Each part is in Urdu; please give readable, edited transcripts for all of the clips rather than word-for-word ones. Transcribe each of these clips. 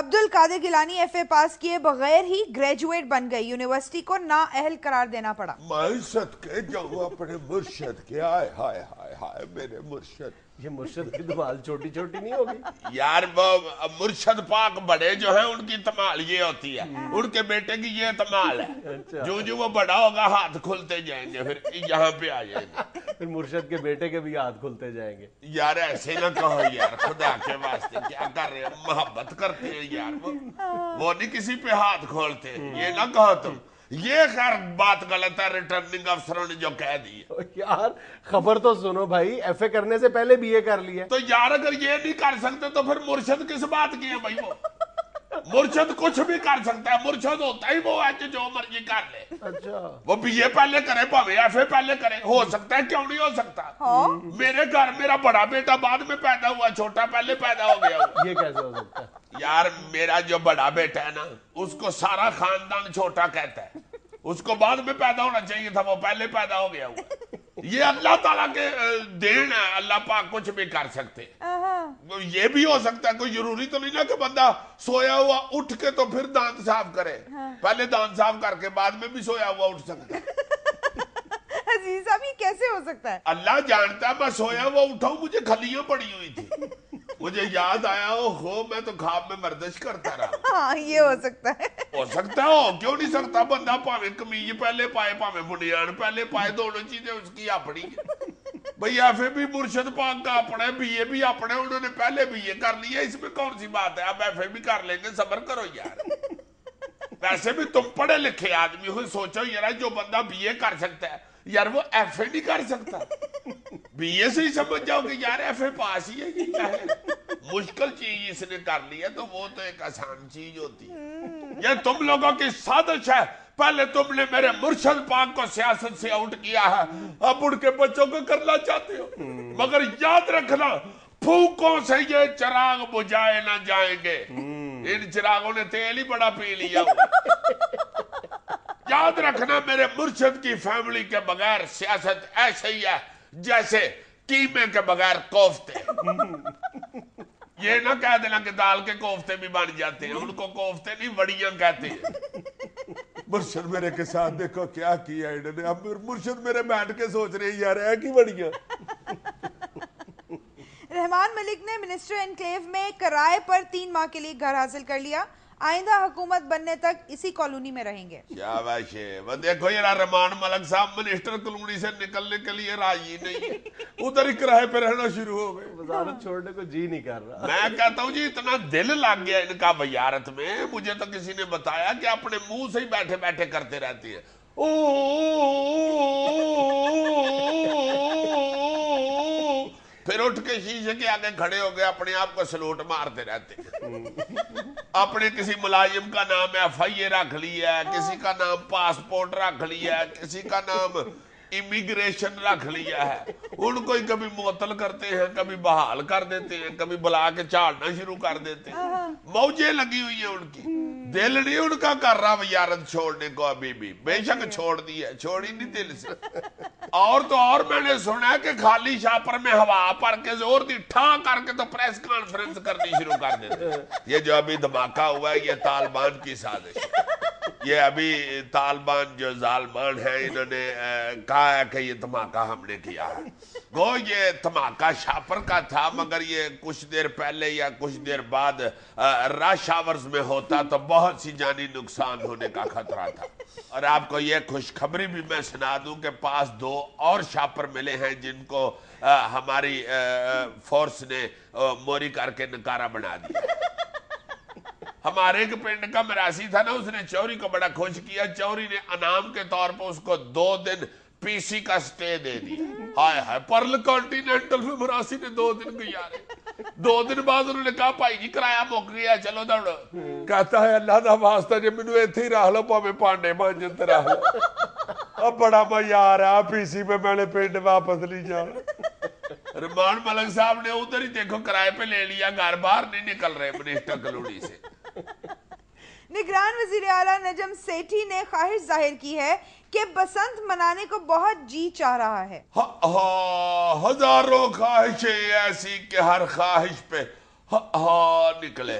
Abdul Qadir Gilani F A پاس کیے بغیر ہی گریجویٹ بن گئی، یونیورسٹی کو نااہل قرار دینا پڑا۔ میں صدقے جاؤں اپنے مرشد کے، ہائے ہائے ہائے ہائے میرے مرشد۔ یہ مرشد کی دمال چھوٹی چھوٹی نہیں ہوگی یار وہ مرشد پاک بڑے جو ہیں ان کی تمال یہ ہوتی ہے، ان کے بیٹے کی یہ تمال ہے، جو وہ بڑا ہوگا ہاتھ کھلتے جائیں گے، پھر یہاں پہ آ جائیں گے، پھر مرشد کے بیٹے کے بھی ہاتھ کھلتے جائیں گے۔ یار ایسے نہ کہو یار، خدا کے واسطے کیا کر رہے ہیں، محبت کرتے ہیں یار، وہ نہیں کسی پہ ہاتھ کھولتے، یہ نہ کہو تم۔ یہ خیر بات غلط ہے، ریٹرننگ افسروں نے جو کہہ دی ہے۔ یار خبر تو سنو بھائی، ایف اے کرنے سے پہلے بی اے کر لیا۔ تو یار اگر یہ نہیں کر سکتے تو پھر مرشد کس بات کی ہے بھائی؟ وہ مرشد کچھ بھی کر سکتا ہے، مرشد ہوتا ہی وہ ہے کہ جو مرضی کر لے۔ اچھا وہ بی اے پہلے کرے پاوے ایف اے پہلے کرے، ہو سکتا ہے، کیوں نہیں ہو سکتا؟ میرے گھر میرا بڑا بیٹا بعد میں پیدا ہوا، چھوٹا پہلے پیدا ہو گیا۔ یہ کیسے ہو سکتا ہے؟ یار میرا جو بڑا بیٹا ہے نا، اس کو سارا خاندان چھوٹا کہتا ہے، اس کو بعد میں پیدا ہونا چاہیے تھا، وہ پہلے پیدا ہو گیا ہوا۔ یہ اللہ تعالیٰ کے دین ہے، اللہ پاک کچھ بھی کر سکتے۔ یہ بھی ہو سکتا ہے، کوئی ضروری تو نہیں نا کہ بندہ سویا ہوا اٹھ کے تو پھر دانت صاف کرے، پہلے دانت صاف کر کے بعد میں بھی سویا ہوا اٹھ سکتا ہے۔ عزیز صاحب یہ کیسے ہو سکتا ہے؟ اللہ جانتا ہے، میں سویا ہوا اٹھاؤں، مجھے کھلیاں پڑی ہوئی تھی، مجھے یاد آیا ہو میں تو خواب میں مردش کرتا رہا۔ ہاں یہ ہو سکتا ہے، ہو سکتا ہے، ہو کیوں نہیں سکتا؟ بندہ پاوے قمیض پہلے پائے پاوے بنیان پہلے پائے، دونوں چیزیں اس کی اپنی ہیں۔ بھئی ایف اے بھی مرشد پاک کا اپنا ہے، بی اے بھی اپنا ہے، انہوں نے پہلے بی اے کر لیا، اس میں کون سی بات ہے؟ اب ایف اے بھی کر لیں گے، صبر کرو یار۔ ویسے بھی تم پڑھے لکھے آدمی ہو، سوچو یار جو بندہ بی اے کر سکتا ہے یار وہ ایف اے نہیں کر سکتا؟ بی اے سے ہی سمجھ جاؤ کہ یار ایف اے پاس ہی ہے، یہ کیا ہے؟ مشکل چیز اس نے کر لی ہے تو وہ تو ایک آسان چیز ہوتی ہے۔ یہ تم لوگوں کی سازش ہے، پہلے تم نے میرے مرشد پاک کو سیاست سے آؤٹ کیا ہے، اب اڑ کے بچوں کو کرنا چاہتے ہو، مگر یاد رکھنا پھونکوں سے یہ چراغ بجھائے نہ جائیں گے، ان چراغوں نے تیل ہی بڑا پی لیا۔ یاد رکھنا میرے مرشد کی فیملی کے بغیر سیاست ایسے ہی ہے جیسے قیمے کے بغیر کوفتے۔ یہ نہ کہہ دینا کہ دال کے کوفتے بھی بن جاتے ہیں، ان کو کوفتے نہیں وڑیاں کہتے ہیں۔ مرشد میرے کے ساتھ دیکھو کیا کیا انہوں نے، اب مرشد میرے بیٹھ کے سوچ رہے ہیں یار ہے کی وڑیاں۔ رحمان ملک نے منسٹر انکلیو میں کرائے پر 3 ماہ کے لیے گھر حاصل کر لیا، آئندہ حکومت بننے تک اسی کالونی میں رہیں گے۔ کیا بات ہے، وہ دیکھو یہ رحمان ملک صاحب منسٹر کالونی سے نکلنے کے لیے راضی نہیں ہے، ادھر ہی کرائے پہ رہنا شروع ہو گئے۔ وزارت چھوڑنے کو جی نہیں کر رہا۔ میں کہتا ہوں جی اتنا دل لگ گیا ان کا وزارت میں، مجھے تو کسی نے بتایا کہ اپنے منہ سے ہی بیٹھے بیٹھے کرتے رہتی ہے، پھر اٹھ کے شیشے کے آگے کھڑے ہو گئے اپنے آپ کو سلوٹ مارتے رہتے ہیں۔ اپنے کسی ملازم کا نام ایف آئی اے رکھ لیا ہے، کسی کا نام پاسپورٹ رکھ لیا ہے، کسی کا نام امیگریشن رکھ لیا ہے، ان کو ہی کبھی معطل کرتے ہیں، کبھی بحال کر دیتے ہیں، کبھی بلا کے چاڑنا شروع کر دیتے ہیں، موجیں لگی ہوئی ہیں ان کی، دل نہیں ان کا کر رہا وزارت چھوڑنے کو ابھی بھی، بے شک چھوڑ دی ہے، چھوڑی نہیں دل سے۔ اور تو اور میں نے سنا ہے کہ خالی شاپر میں ہوا پر کے زور دی ٹھا کر کے تو پریس کانفرنس کرنی شروع کر دیتے۔ یہ جو ابھی دھماکہ ہوا ہے یہ طالبان کی سازش ہے، یہ ابھی طالبان جو ظالمان ہیں انہوں نے کہا ہے کہ یہ دھماکہ ہم نے کیا ہے، گو یہ دھماکہ شاپر کا تھا مگر یہ کچھ دیر پہلے یا کچھ دیر بعد رش آورز میں ہوتا تو بہت سی جانی نقصان ہونے کا خطرہ تھا۔ اور آپ کو یہ خوشخبری بھی میں سنا دوں کہ پاس 2 اور شاپر ملے ہیں جن کو ہماری فورس نے موری کر کے نکارہ بنا دیا۔ ہمارے ایک پنڈ کا مراسی تھا نا، اس نے چوری کو بڑا خوش کیا، چوری نے انعام کے طور پر اس کو 2 دن پی سی کا سٹے دے دیا۔ ہائے ہائے، پرل کانٹیننٹل میں مراسی نے 2 دن گزارے، 2 دن بعد انہوں نے کہا بھائی جی کرایہ مک گیا چلو دوڑو، کہتا ہے اللہ دا واسطہ جی مینوں ایتھے ہی رہ لو پاویں پانڈے مانجن تے رہ لو، اب بڑا مزہ آ رہا پی سی پہ، میں نے پنڈ واپس نہیں جانا۔ رحمان ملک صاحب نے ادھر ہی دیکھو کرائے پہ لے لیا، گھر باہر نہیں نکل رہے منسٹر کالونی سے۔ نگران وزیر اعلیٰ نجم سیٹھی نے خواہش ظاہر کی ہے کہ بسنت منانے کو بہت جی چاہ رہا ہے۔ ہزاروں خواہشیں ایسی کہ ہر خواہش پہ نکلے۔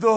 2